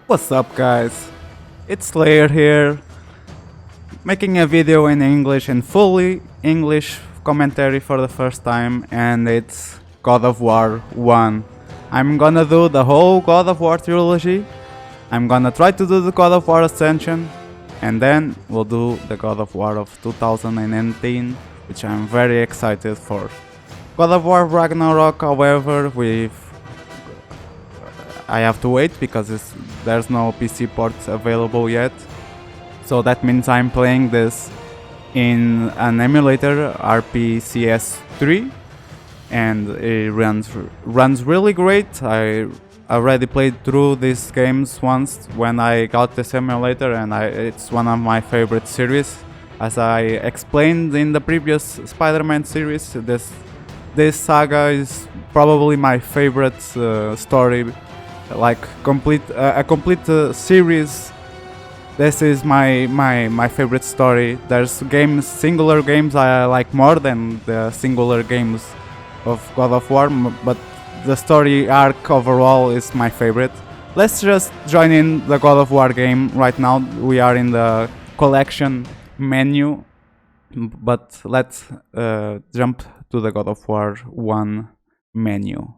What's up, guys? It's Slayer here, making a video in English and fully English commentary for the first time, and it's God of War 1. I'm gonna do the whole God of War trilogy. I'm gonna try to do the God of War Ascension, and then we'll do the God of War of 2018, which I'm very excited for. God of War Ragnarok, however, I have to wait because there's no PC ports available yet. So that means I'm playing this in an emulator, RPCS3, and it runs really great. I already played through these games once when I got this emulator, and it's one of my favorite series. As I explained in the previous Spider-Man series, this saga is probably my favorite story. Like a complete series. This is my favorite story. There's singular games I like more than the singular games of God of War, but the story arc overall is my favorite. Let's just join in the God of War game right now. We are in the collection menu, but let's jump to the God of War 1 menu.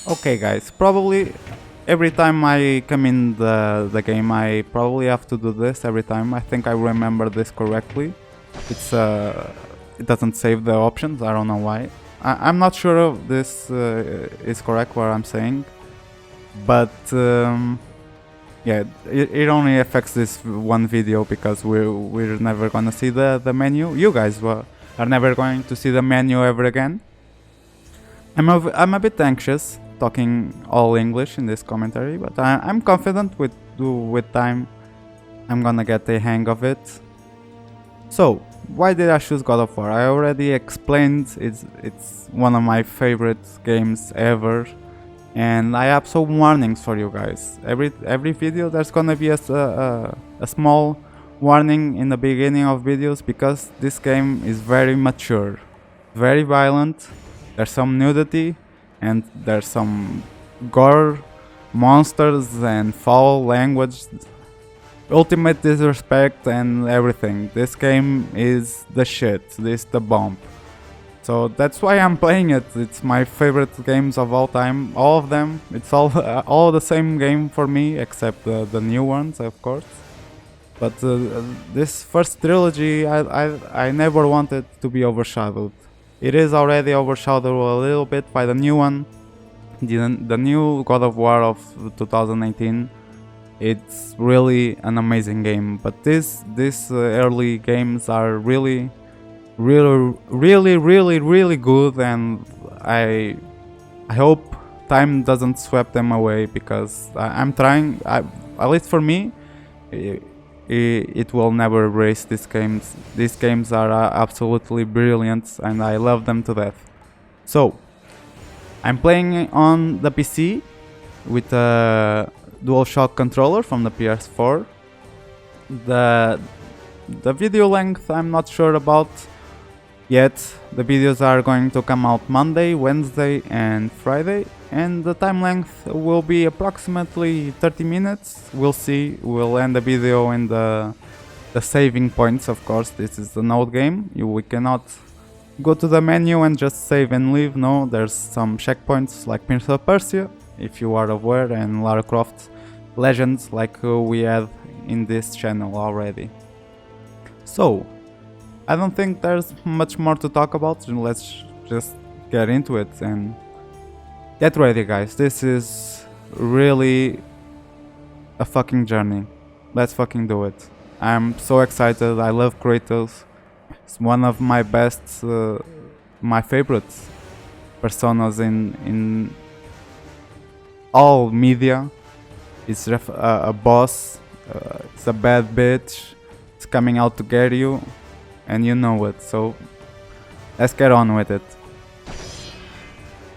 Okay, guys, probably every time I come in the game I probably have to do this every time. I think I remember this correctly. It doesn't save the options, I don't know why. I'm not sure if this is correct what I'm saying, but yeah, it only affects this one video because we're never gonna see the menu. You guys are never going to see the menu ever again. I'm a bit anxious talking all English in this commentary, but I'm confident with time I'm gonna get the hang of it. So, why did I choose God of War? I already explained it's one of my favorite games ever, and I have some warnings for you guys. Every video there's gonna be a small warning in the beginning of videos because this game is very mature, very violent. There's some nudity, and there's some gore, monsters, and foul language, ultimate disrespect, and everything. This game is the shit. This the bomb. So that's why I'm playing it. It's my favorite games of all time. All of them. It's all the same game for me, except the new ones, of course. But this first trilogy, I never wanted to be overshadowed. It is already overshadowed a little bit by the new one, the new God of War of 2018. It's really an amazing game, but these early games are really good, and I hope time doesn't sweep them away because I'm trying. At least for me, it will never erase these games. These games are absolutely brilliant and I love them to death. So, I'm playing on the PC with a DualShock controller from the PS4. The video length I'm not sure about yet. The videos are going to come out Monday, Wednesday and Friday, and the time length will be approximately 30 minutes. We'll see. We'll end the video in the saving points, of course. This is the node game. We cannot go to the menu and just save and leave. No, there's some checkpoints like Prince of Persia, if you are aware, and Lara Croft Legends like we have in this channel already. So, I don't think there's much more to talk about. Let's just get into it and get ready, guys. This is really a fucking journey. Let's fucking do it. I'm so excited. I love Kratos. It's one of my best, my favorite personas in all media. It's a boss. It's a bad bitch. It's coming out to get you, and you know it. So let's get on with it.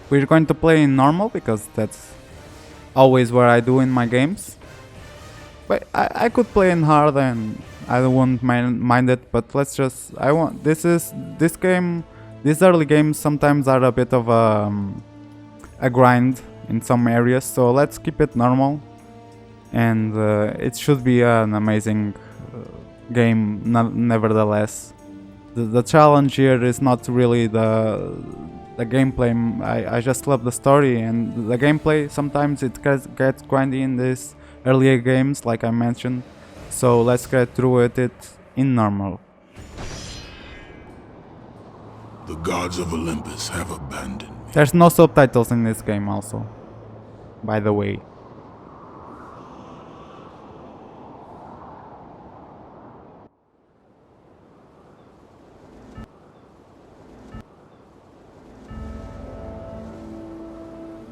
We're going to play in normal because that's always what I do in my games. But I could play in hard and I won't mind it, but let's just... This game... These early games sometimes are a bit of a grind in some areas, so let's keep it normal. And it should be an amazing game nevertheless. The challenge here is not really the gameplay. I just love the story, and the gameplay sometimes it gets grindy in these earlier games, like I mentioned. So let's get through it in normal. The gods of Olympus have abandoned me. There's no subtitles in this game also, by the way.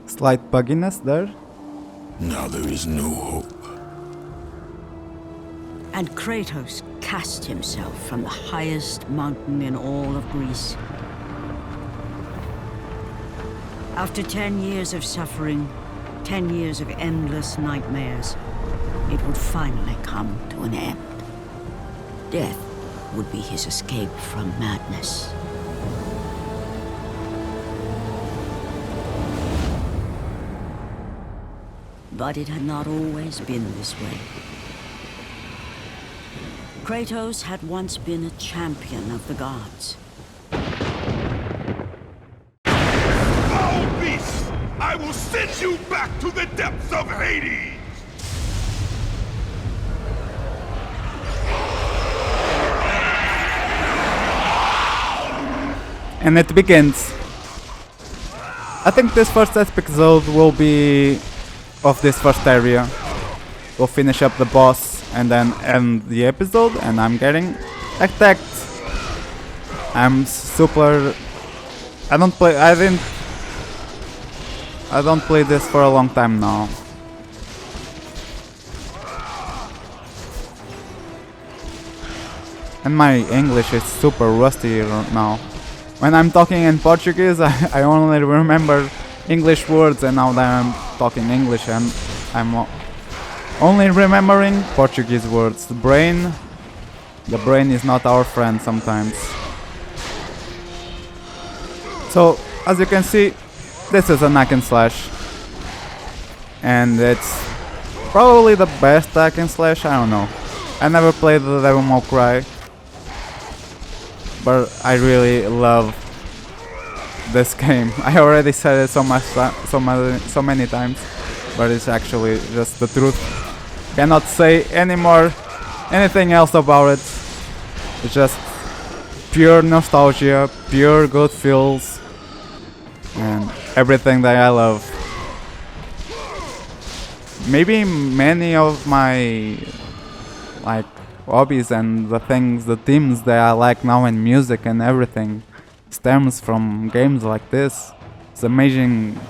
Slight bugginess there. Now there is no hope. And Kratos cast himself from the highest mountain in all of Greece. After 10 years of suffering, 10 years of endless nightmares, it would finally come to an end. Death would be his escape from madness. But it had not always been this way. Kratos had once been a champion of the gods. Foul beast! I will send you back to the depths of Hades! And it begins. I think this first episode will be of this first area. We'll finish up the boss and then end the episode, and I'm getting attacked. I'm super... I don't play this for a long time now. And my English is super rusty now. When I'm talking in Portuguese, I only remember English words, and now that I'm talking English and I'm only remembering Portuguese words. The brain is not our friend sometimes. So, as you can see, this is a hack and slash. And it's probably the best hack and slash, I don't know. I never played the Devil May Cry, but I really love this game. I already said it so many times, but it's actually just the truth. Cannot say anything else about it. It's just pure nostalgia, pure good feels, and everything that I love. Maybe many of my hobbies and the themes that I like now in music and everything stems from games like this. It's amazing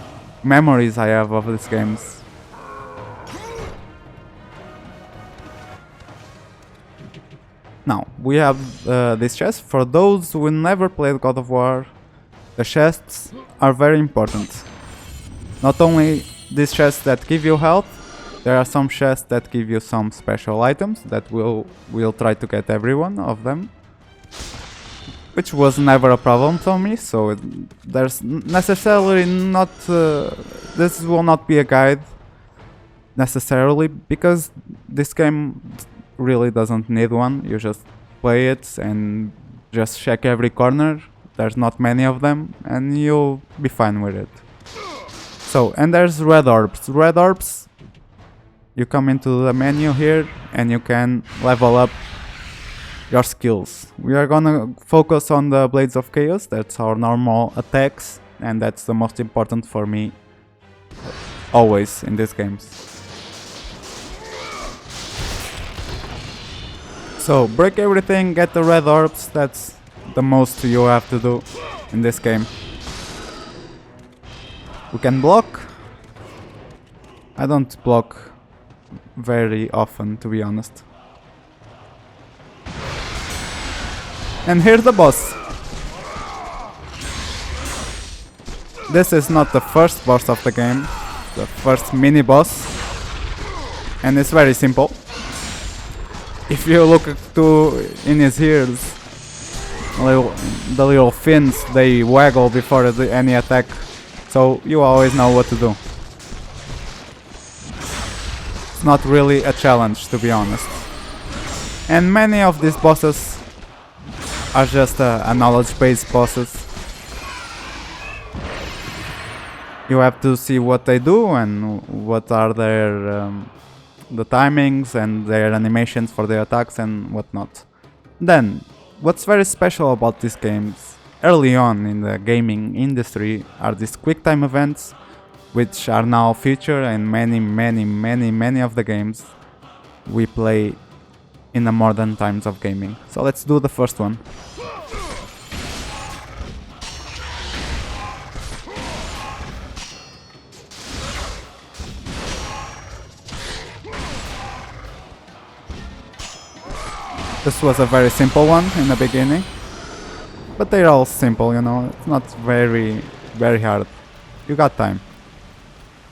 memories I have of these games. Now, we have this chest. For those who never played God of War, the chests are very important. Not only these chests that give you health, there are some chests that give you some special items that we'll try to get every one of them, which was never a problem for me, so there's necessarily not... this will not be a guide necessarily, because this game really doesn't need one. You just play it and just check every corner. There's not many of them, and you'll be fine with it. So, and there's red orbs. Red orbs, you come into the menu here and you can level up your skills. We are gonna focus on the Blades of Chaos. That's our normal attacks, and that's the most important for me always in these games. So break everything, get the red orbs. That's the most you have to do in this game. We can block. I don't block very often, to be honest. And here's the boss. This is not the first boss of the game, the first mini boss, and it's very simple. If you look in his ears, the little fins, they waggle before any attack, so you always know what to do. It's not really a challenge, to be honest. And many of these bosses are just a knowledge-based bosses. You have to see what they do and what are their the timings and their animations for their attacks and whatnot. Then, what's very special about these games early on in the gaming industry are these quick time events, which are now featured in many of the games we play in the modern times of gaming. So let's do the first one. This was a very simple one in the beginning, but they're all simple, you know, it's not very hard. You got time.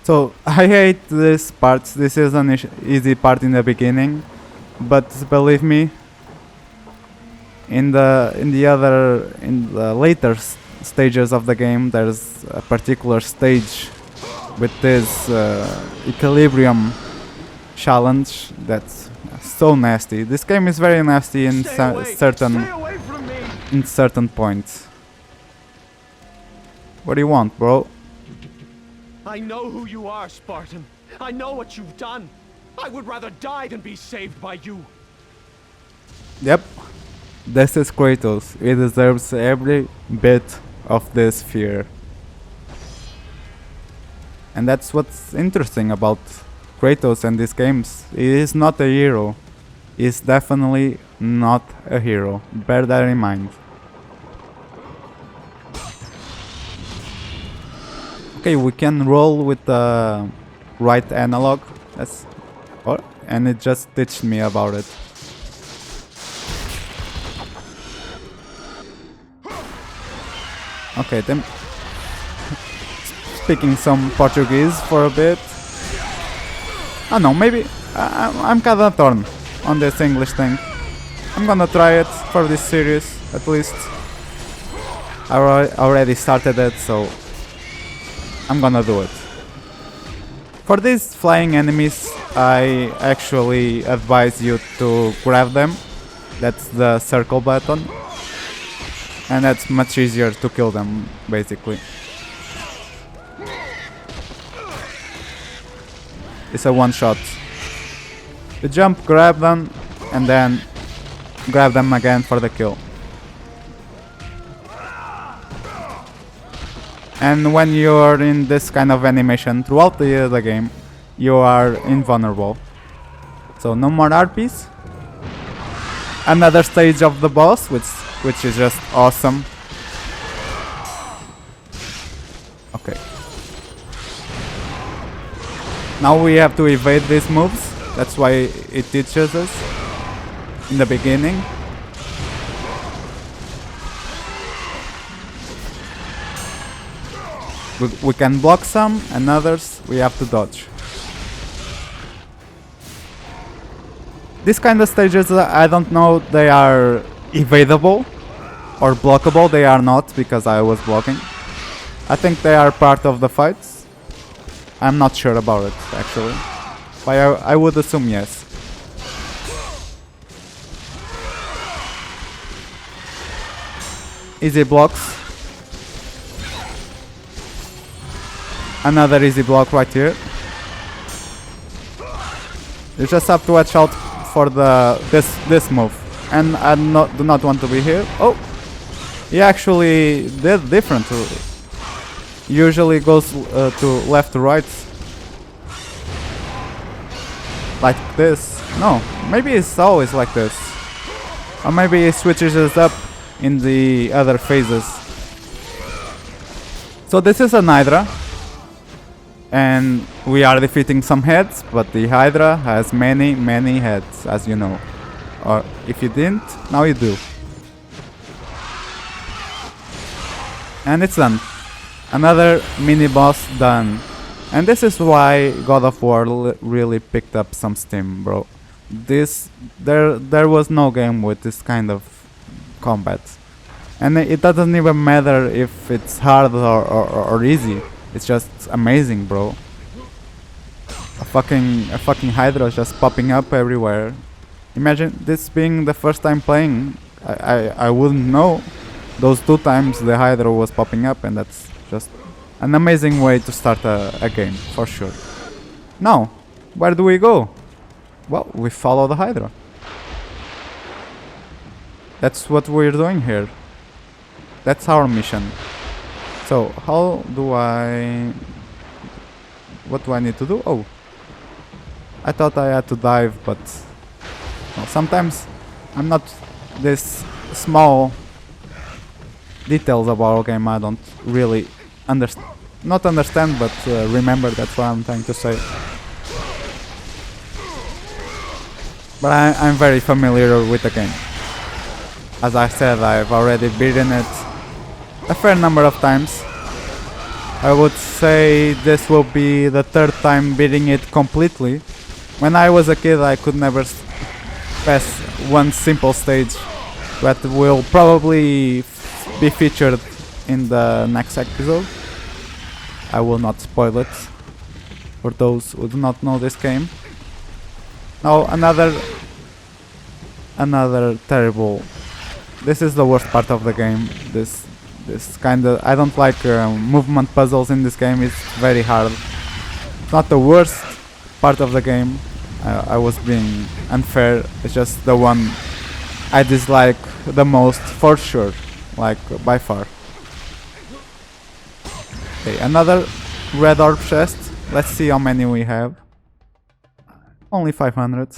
So I hate this part. This is an easy part in the beginning, but believe me, in the later stages of the game, there's a particular stage with this equilibrium challenge that's so nasty. This game is very nasty in certain points. What do you want, bro? I know who you are, Spartan. I know what you've done. I would rather die than be saved by you. Yep, this is Kratos. He deserves every bit of this fear. And that's what's interesting about Kratos and these games. He is not a hero. He's definitely not a hero. Bear that in mind. Okay, we can roll with the right analog. And it just teached me about it. Okay, then speaking some Portuguese for a bit. Oh no, maybe I'm kinda torn on this English thing. I'm gonna try it for this series, at least. I already started it, so I'm gonna do it. For these flying enemies, I actually advise you to grab them. That's the circle button. And that's much easier to kill them, basically. It's a one shot. You jump, grab them, and then grab them again for the kill. And when you're in this kind of animation throughout the game, you are invulnerable. So no more RPs. Another stage of the boss, which is just awesome. Okay. Now we have to evade these moves. That's why it teaches us in the beginning. We can block some, and others we have to dodge. These kind of stages, I don't know, they are evadable or blockable. They are not, because I was blocking. I think they are part of the fights. I'm not sure about it, actually. But I would assume yes. Easy blocks. Another easy block right here. You just have to watch out for this move. And I do not want to be here. Oh! He actually did differently. Usually goes to left to right. Like this. No, maybe it's always like this. Or maybe he switches it up in the other phases. So this is an Hydra. And we are defeating some heads, but the Hydra has many heads, as you know. Or if you didn't, now you do. And it's done. Another mini boss done. And this is why God of War really picked up some steam, bro. There was no game with this kind of combat. And it doesn't even matter if it's hard or easy. It's just amazing, bro. A fucking Hydra just popping up everywhere. Imagine this being the first time playing. I wouldn't know. Those 2 times the Hydra was popping up, and that's just an amazing way to start a game, for sure. Now, where do we go? Well, we follow the Hydra. That's what we're doing here. That's our mission. So, how do I... What do I need to do? Oh. I thought I had to dive, but... Well, sometimes I'm not this small details of our game I don't really not understand, but remember. That's what I'm trying to say. But I'm very familiar with the game. As I said, I've already beaten it a fair number of times. I would say this will be the 3rd time beating it completely. When I was a kid, I could never pass one simple stage that will probably be featured in the next episode. I will not spoil it for those who do not know this game. Now another terrible... This is the worst part of the game. This kinda... I don't like movement puzzles in this game. It's very hard. It's not the worst part of the game. I was being unfair. It's just the one I dislike the most, for sure. Like, by far. Okay, another red orb chest. Let's see how many we have. Only 500.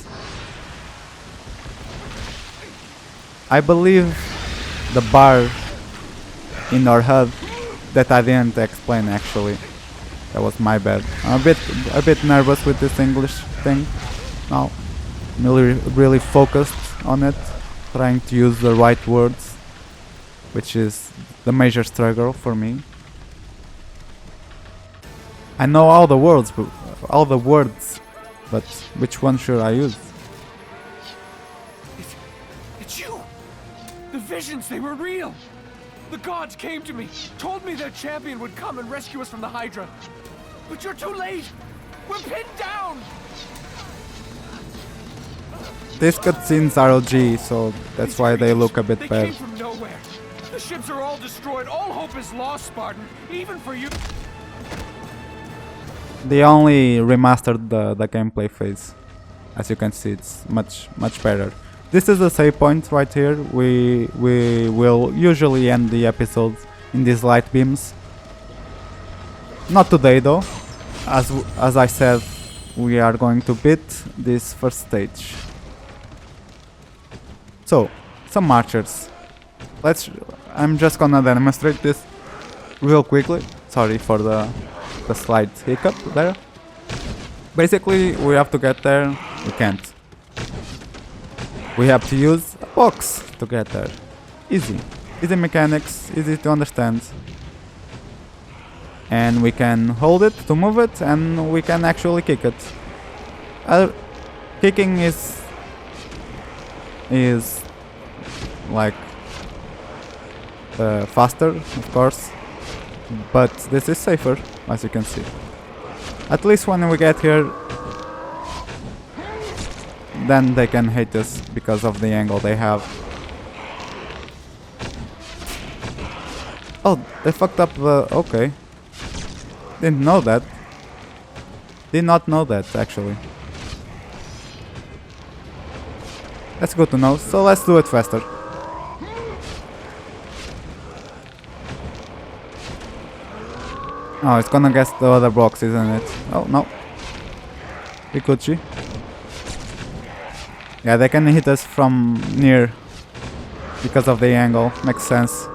I believe the bar in our HUD that I didn't explain, actually. That was my bad. I'm a bit nervous with this English thing. Now, I'm really focused on it, trying to use the right words, which is the major struggle for me. I know all the words, but which one should I use? It's you! The visions, they were real! The gods came to me, told me their champion would come and rescue us from the Hydra. But you're too late! We're pinned down! These cutscenes are OG, so that's why they look a bit They bad. came from nowhere. The ships are all destroyed. All hope is lost, Spartan. Even for you. They only remastered the gameplay phase. As you can see, it's much better. This is the save point right here. We will usually end the episodes in these light beams. Not today though. As I said, we are going to beat this first stage. So, some marchers. I'm just gonna demonstrate this real quickly. Sorry for the slight hiccup there. Basically, we have to get there. We can't. We have to use a box to get there. Easy. Easy mechanics, easy to understand. And we can hold it to move it, and we can actually kick it. Kicking is like faster, of course, but this is safer, as you can see. At least when we get here, then they can hate us because of the angle they have. Oh, they fucked up the... okay. Didn't know that. Did not know that, actually. That's good to know, so let's do it faster. Oh, it's gonna guess the other box, isn't it? Oh, no. Ikuchi. Yeah, they can hit us from near because of the angle. Makes sense.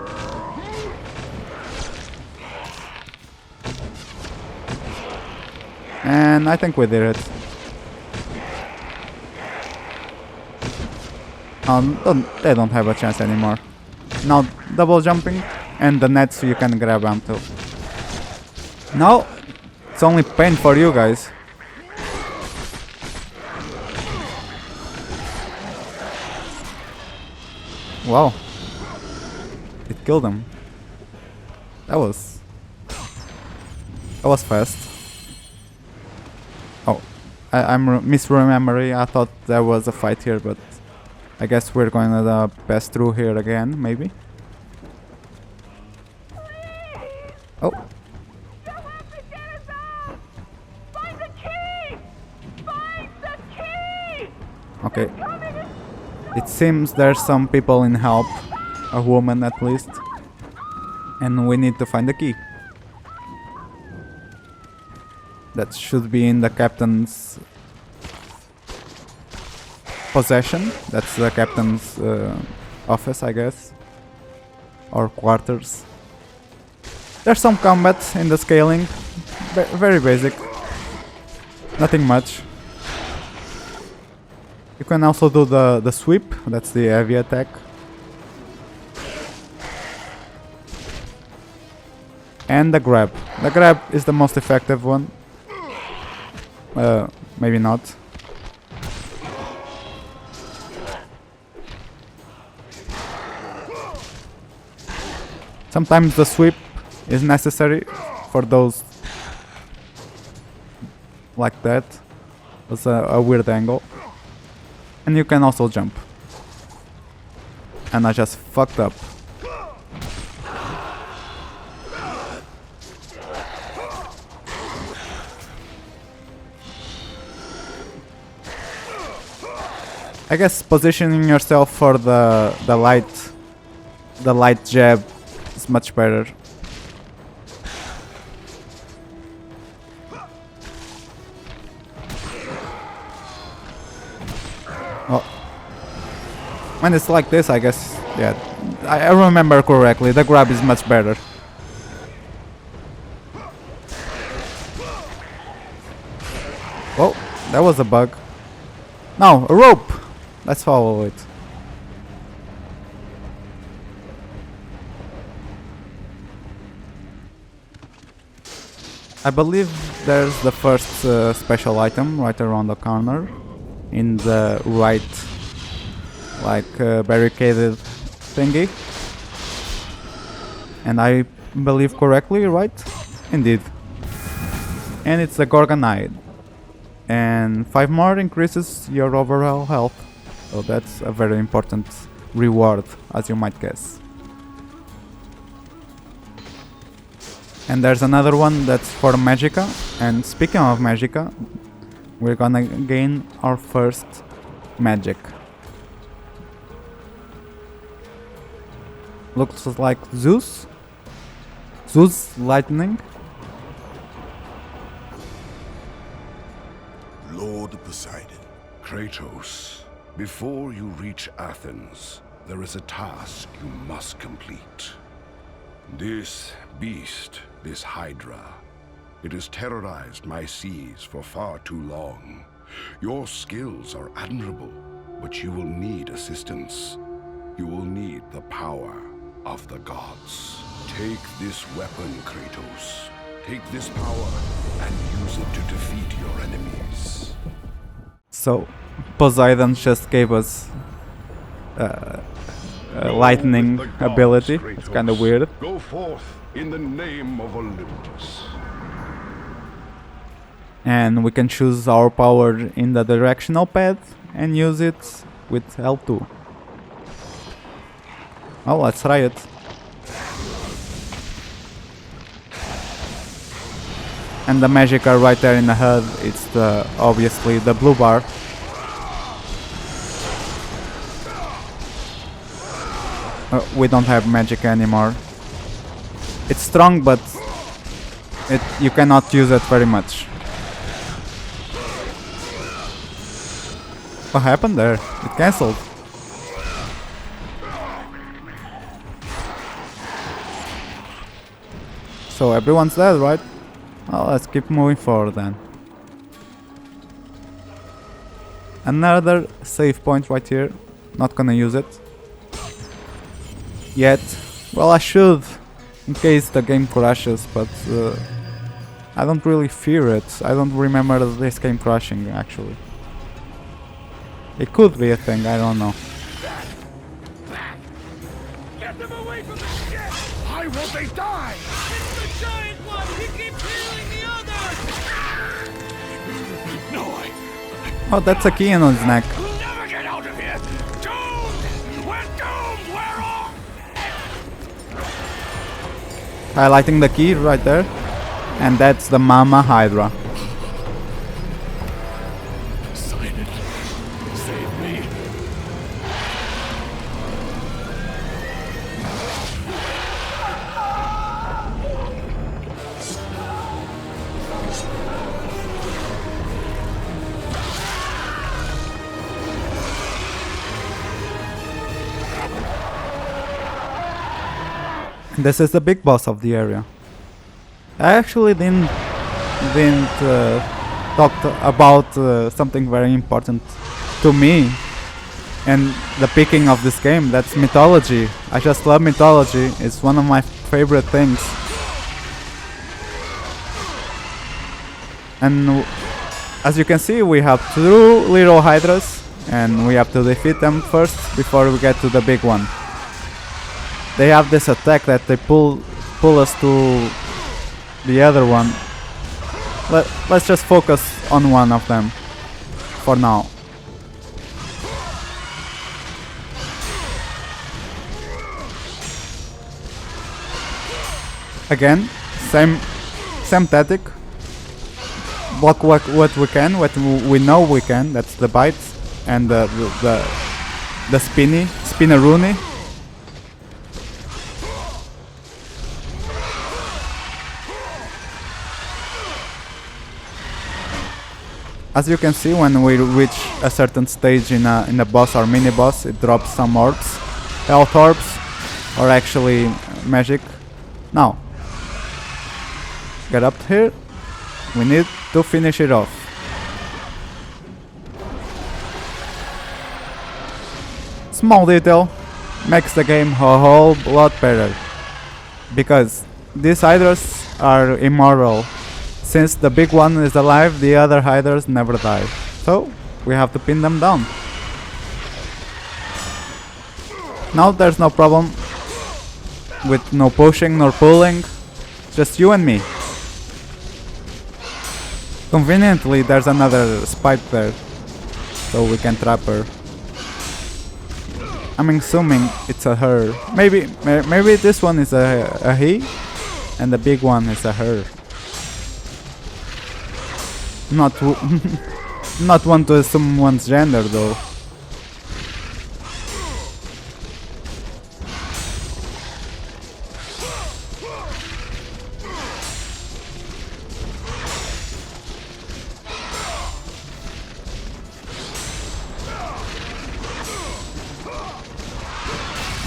And I think we did it. They don't have a chance anymore. Now double jumping and the nets you can grab onto. No, it's only pain for you guys. Wow, it killed him. That was fast. Oh, I'm misremembering. I thought there was a fight here, but I guess we're going to pass through here again, maybe. Oh. Okay. It seems there's some people in help, a woman at least, and we need to find the key. That should be in the captain's possession. That's the captain's office, I guess, or quarters. There's some combat in the scaling, very basic, nothing much. You can also do the sweep, that's the heavy attack. And the grab. The grab is the most effective one. Maybe not. Sometimes the sweep is necessary for those like that. It's a weird angle. And you can also jump. And I just fucked up. I guess positioning yourself for the light jab is much better. Oh. When it's like this, I guess, yeah, I remember correctly, the grab is much better. Oh, that was a bug. No, a rope! Let's follow it. I believe there's the first special item right around the corner. In the right, like barricaded thingy. And I believe correctly, right? Indeed. And it's the Gorgonite. And 5 more increases your overall health. So that's a very important reward, as you might guess. And there's another one that's for Magica. And speaking of Magica, we're gonna gain our first magic. Looks like Zeus. Zeus lightning. Lord Poseidon. Kratos, before you reach Athens, there is a task you must complete. This beast, this Hydra, it has terrorized my seas for far too long. Your skills are admirable, but you will need assistance. You will need the power of the gods. Take this weapon, Kratos. Take this power and use it to defeat your enemies. So, Poseidon just gave us lightning Gods, ability. Kratos. It's kind of weird. Go forth in the name of Olympus. And we can choose our power in the directional pad and use it with L2. Oh, let's try it. And the Magica right there in the HUD, it's obviously the blue bar. We don't have Magica anymore. It's strong, but you cannot use it very much. What happened there? It cancelled. So everyone's dead, right? Well, let's keep moving forward then. Another save point right here. Not gonna use it yet. Well, I should, in case the game crashes, but I don't really fear it. I don't remember this game crashing, actually. It could be a thing, I don't know. Get them away from the ship! Why won't they die? It's the giant one! He keeps healing the others! No, Oh, that's a key on his neck. we'll never get out of here! Doomed! We're doomed! We're all... Highlighting the key right there. And that's the Mama Hydra. Poseidon, save me. This is the big boss of the area. I actually didn't talk about something very important to me and the picking of this game. That's mythology. I just love mythology. It's one of my favorite things. And as you can see, we have 2 little Hydras and we have to defeat them first before we get to the big one. They have this attack that they pull us to the other one. Let's just focus on one of them for now. Again, same tactic. Block what we can, what we know we can. That's the bites and the spinneroonie. As you can see, when we reach a certain stage in a boss or mini boss, it drops some orbs, health orbs, or actually magic. Now, get up here. We need to finish it off. Small detail makes the game a whole lot better, because these Hydras are immortal. Since the big one is alive, the other Hydras never die. So, we have to pin them down. Now there's no problem with no pushing nor pulling, just you and me. Conveniently, there's another spike there, so we can trap her. I'm assuming it's a her. Maybe this one is a he, and the big one is a her. Not not want to assume one's gender though.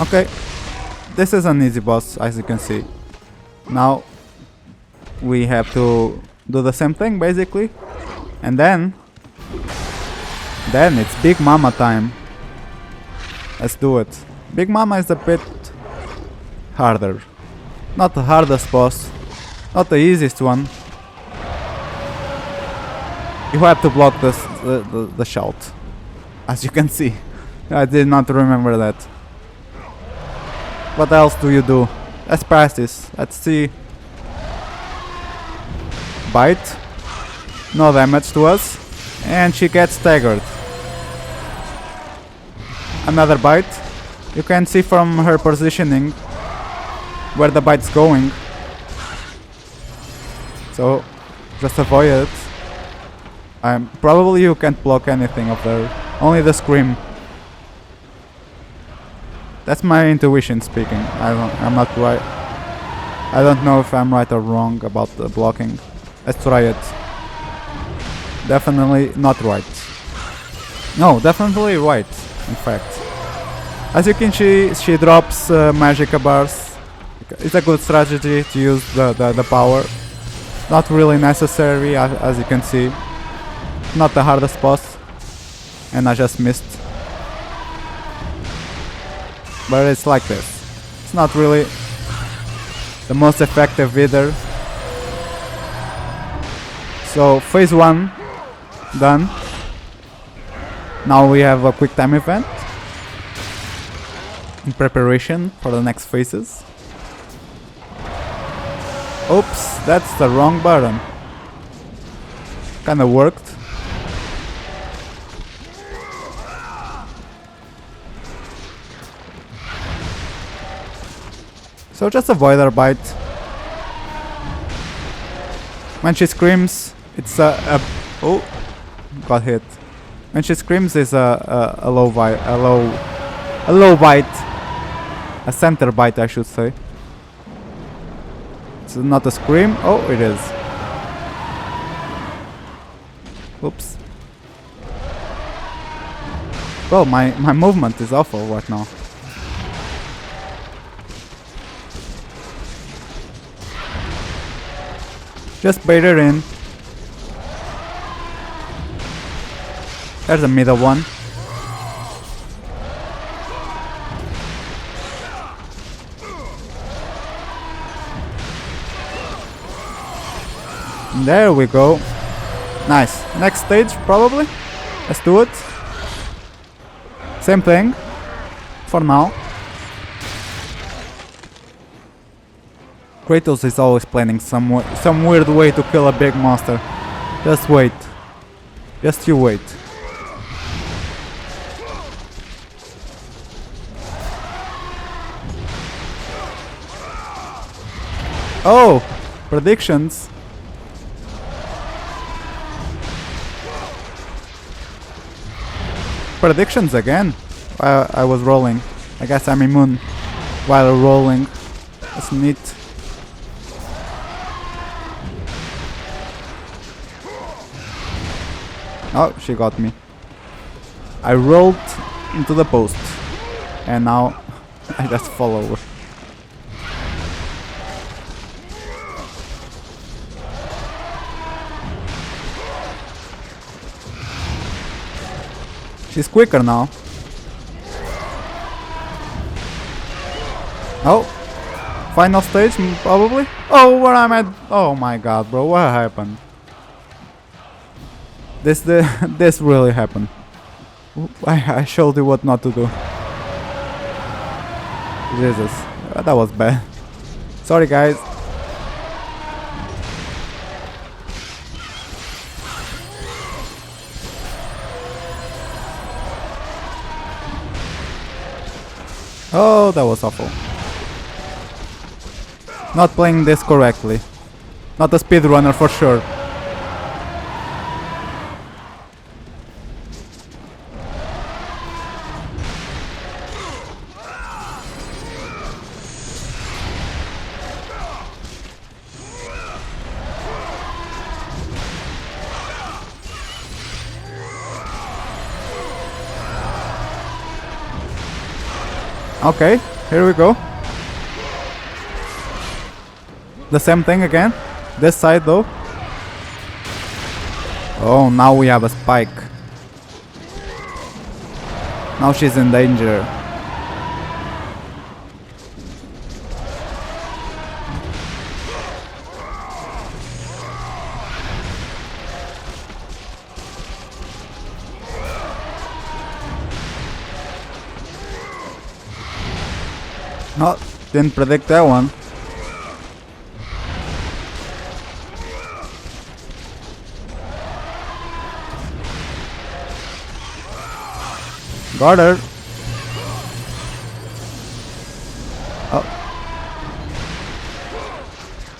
Okay, this is an easy boss, as you can see. Now we have to do the same thing basically. And then it's Big Mama time. Let's do it. Big Mama is a bit harder. Not the hardest boss, not the easiest one. You have to block the shout, as you can see. I did not remember that. What else do you do? Let's practice. Let's see. Bite. No damage to us. And she gets staggered. Another bite. You can see from her positioning where the bite's going. So just avoid it. Probably you can't block anything of her. Only the scream. That's my intuition speaking. I'm not right. I don't know if I'm right or wrong about the blocking. Let's try it. Definitely not right. No, definitely right, in fact. As you can see, she drops magic bars. It's a good strategy to use the power. Not really necessary, as you can see. Not the hardest boss. And I just missed. But it's like this. It's not really the most effective either. So phase 1 done. Now we have a quick time event in preparation for the next phases. Oops, that's the wrong button. Kinda worked. So just avoid her bite. When she screams, it's oh, got hit. When she screams, is a low bite, a low bite, a center bite, I should say. It's not a scream. Oh, it is. Oops. Well, my movement is awful right now. Just bait her in. There's a middle one. There we go. Nice. Next stage, probably. Let's do it. Same thing. For now. Kratos is always planning some weird way to kill a big monster. Just wait. Just you wait. Oh! Predictions. Predictions again? I was rolling. I guess I'm immune while rolling. That's neat. Oh, she got me. I rolled into the post. And now I just follow her. She's quicker now. Oh, final stage probably. Oh, where am I? Oh my god, bro, what happened? This really happened. I showed you what not to do. Jesus, that was bad. Sorry, guys. Oh, that was awful. Not playing this correctly. Not a speedrunner for sure. Okay, here we go. The same thing again. This side though. Oh, now we have a spike. Now she's in danger. Oh, didn't predict that one. Got her. Oh.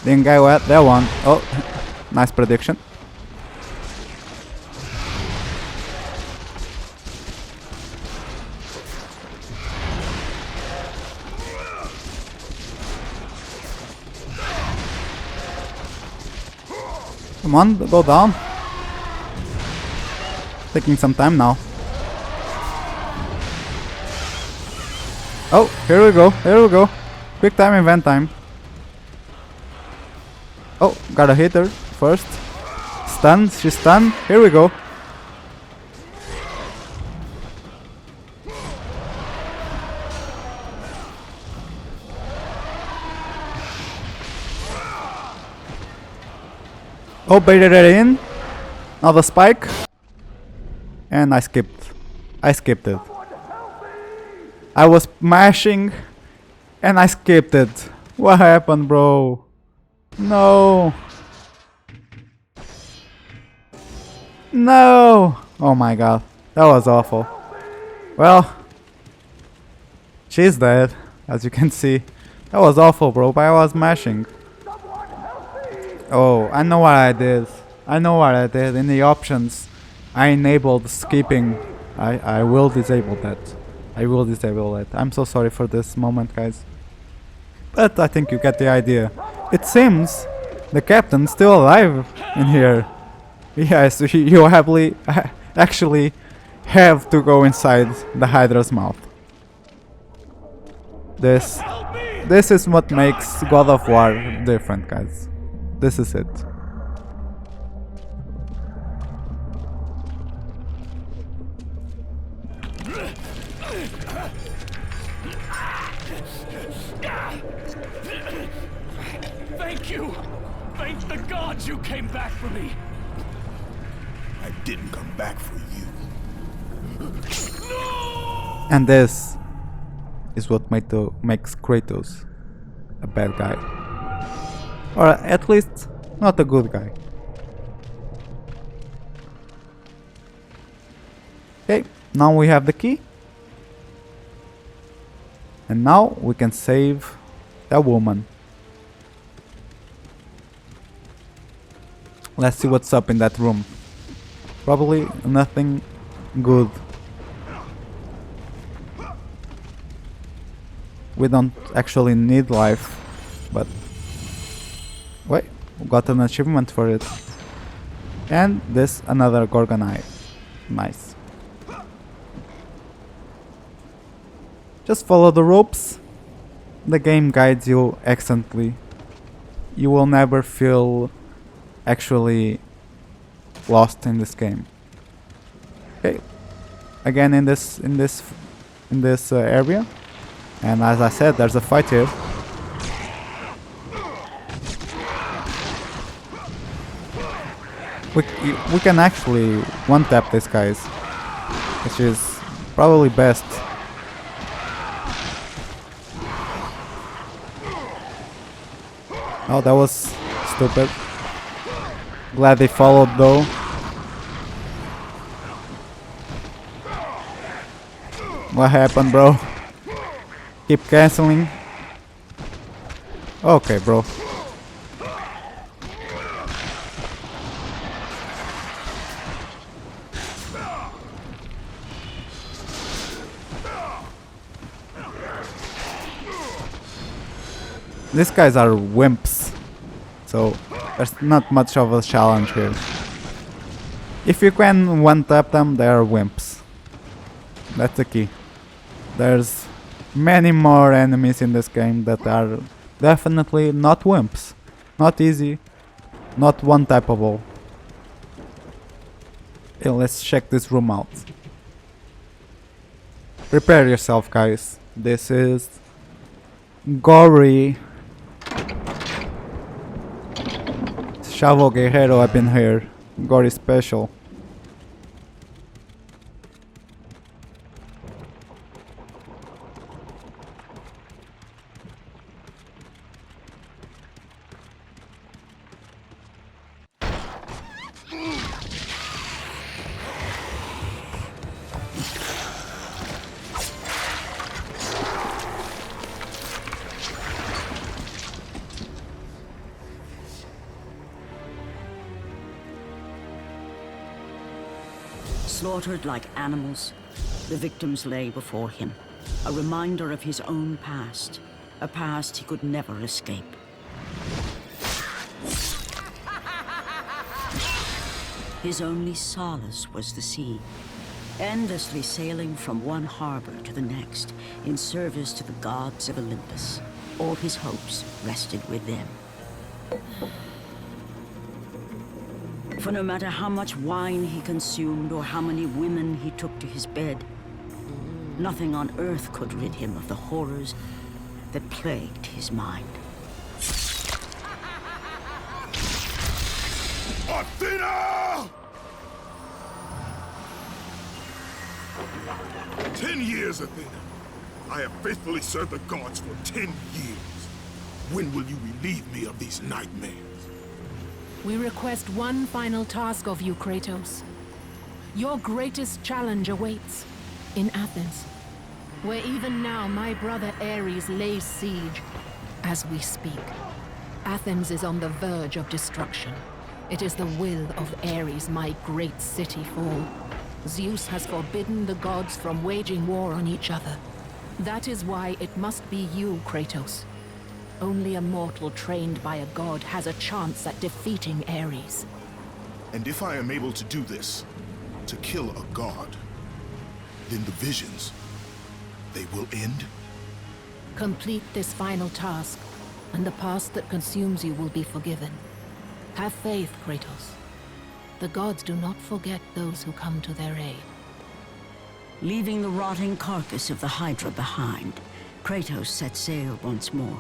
Didn't get that one. Oh, nice prediction. Come on, go down. Taking some time now. Oh, here we go, here we go. Quick time, event time. Oh, gotta hit her first. Stunned, she's stunned. Here we go. Oh, baited it in. Now the spike. And I skipped. I skipped it. I was mashing and I skipped it. What happened, bro? No. No. Oh my god. That was awful. Well, she's dead, as you can see. That was awful, bro, but I was mashing. Oh, I know what I did. I know what I did. In the options, I enabled skipping. I will disable that. I will disable it. I'm so sorry for this moment, guys. But I think you get the idea. It seems the captain's still alive in here. Yes, you actually have to go inside the Hydra's mouth. This is what makes God of War different, guys. This is it. Thank you! Thank the gods you came back for me! I didn't come back for you. And this is what makes Kratos a bad guy. Or at least not a good guy. Okay, now we have the key. And now we can save that woman. Let's see what's up in that room. Probably nothing good. We don't actually need life, but wait, we got an achievement for it. And this another Gorgon eye. Nice. Just follow the ropes. The game guides you excellently. You will never feel actually lost in this game. Okay, again in this area, and as I said, there's a fight here. We can actually one tap these guys, which is probably best. Oh, that was stupid. Glad they followed though. What happened, bro? Keep canceling. Okay, bro. These guys are wimps, so there's not much of a challenge here. If you can one-tap them, they are wimps. That's the key. There's many more enemies in this game that are definitely not wimps. Not easy, not one-tappable. Okay, let's check this room out. Prepare yourself, guys. This is gory. Chavo Guerrero up in here. Gory special. Slaughtered like animals, the victims lay before him, a reminder of his own past, a past he could never escape. His only solace was the sea, endlessly sailing from one harbor to the next in service to the gods of Olympus. All his hopes rested with them. For no matter how much wine he consumed or how many women he took to his bed, nothing on earth could rid him of the horrors that plagued his mind. Athena! 10 years, Athena. I have faithfully served the gods for 10 years. When will you relieve me of these nightmares? We request one final task of you, Kratos. Your greatest challenge awaits in Athens, where even now my brother Ares lays siege as we speak. Athens is on the verge of destruction. It is the will of Ares my great city fall. Zeus has forbidden the gods from waging war on each other. That is why it must be you, Kratos. Only a mortal trained by a god has a chance at defeating Ares. And if I am able to do this, to kill a god, then the visions, they will end? Complete this final task, and the past that consumes you will be forgiven. Have faith, Kratos. The gods do not forget those who come to their aid. Leaving the rotting carcass of the Hydra behind, Kratos set sail once more.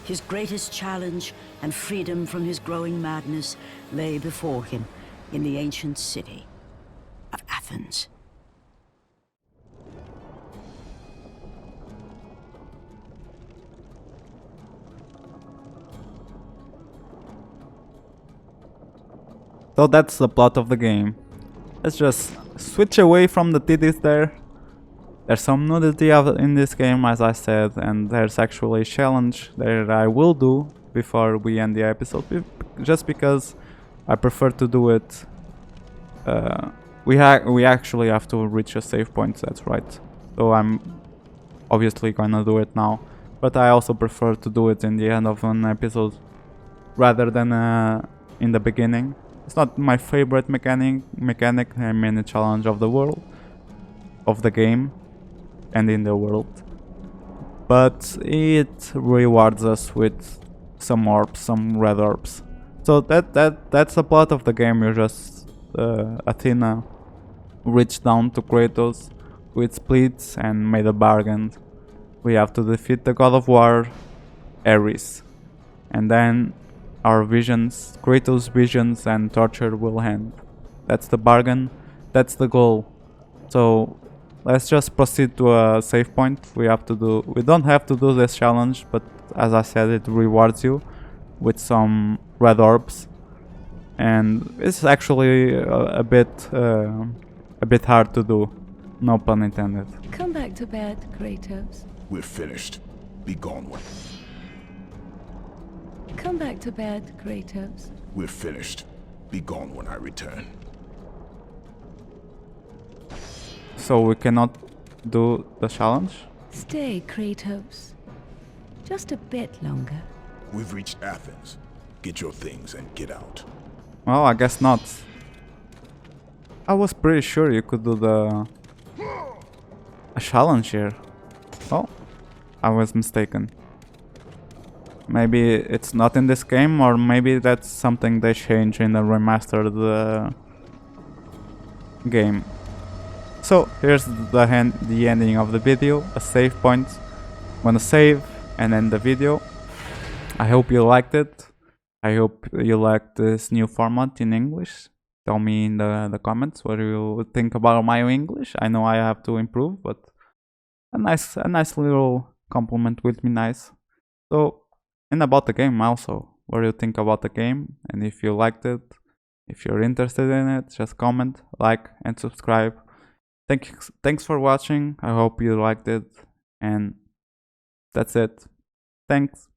His greatest challenge and freedom from his growing madness lay before him in the ancient city of Athens. So that's the plot of the game. Let's just switch away from the titties there. There's some nudity in this game, as I said, and there's actually a challenge that I will do before we end the episode, just because I prefer to do it. We actually have to reach a save point, that's right. So I'm obviously gonna do it now, but I also prefer to do it in the end of an episode rather than in the beginning. It's not my favorite mechanic, I mean, a challenge of the world, of the game, and in the world. But it rewards us with some orbs, some red orbs. So that's the plot of the game. You just Athena reached down to Kratos with splits and made a bargain. We have to defeat the god of war, Ares, and then our visions, Kratos' visions and torture will end. That's the bargain, that's the goal. So let's just proceed to a save point. We don't have to do this challenge, but as I said, it rewards you with some red orbs, and it's actually a bit hard to do. No pun intended. Come back to bed, Kratos. We're finished. Be gone one. Come back to bed, Kratos. We're finished. Be gone when I return. So we cannot do the challenge? Stay, Kratos. Just a bit longer. We've reached Athens. Get your things and get out. Well, I guess not. I was pretty sure you could do a challenge here. Oh, I was mistaken. Maybe it's not in this game, or maybe that's something they change in the remastered game. So here's the ending of the video, a save point. I'm gonna save and end the video. I hope you liked it. I hope you liked this new format in English. Tell me in the comments what you think about my English. I know I have to improve, but a nice little compliment would be nice. So, and about the game also, what do you think about the game, and if you liked it, if you're interested in it, just comment, like, and subscribe. Thanks for watching. I hope you liked it, and that's it. Thanks.